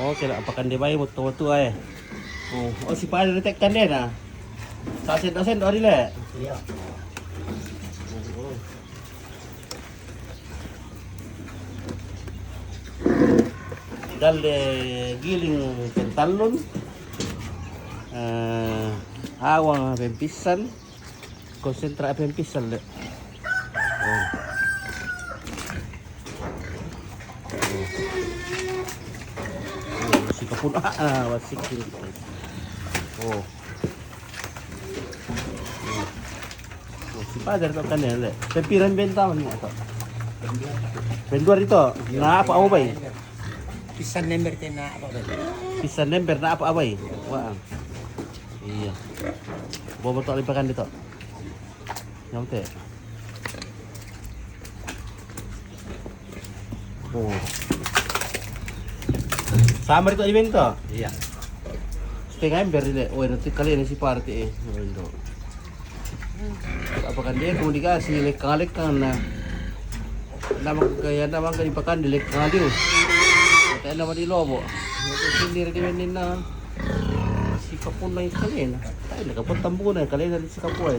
Oh, kaya apakan di ba yung mutu ay. Oh, si Padre detektan din ah. Sa asin o dile. Iya. Dalle giling pentalon. Awang pempisan. Konsentra pempisan le. Oh. Si kapun wasik sini. Oh. Si Padre to kan le. Pempiran benta man mo to. Penduar itu. Na apa mo bay? Pisan number na apa ba? Pisan nember na apa abay? Wah. Iya. Bawa betul lipakan dito. Nyamte. Oh. Sama dito evento. Iya. Setengah ember dile. Oh, nanti kali ini si party eh. Evento. Apa kan dia komunikasi lek kan na. Namang kan ipakan dilek ngaliw. Kaya naman ilobo. Ito hindi rin na si kapun na yung kalina. Tayo nakapuntambo na yung kalina si kapoy.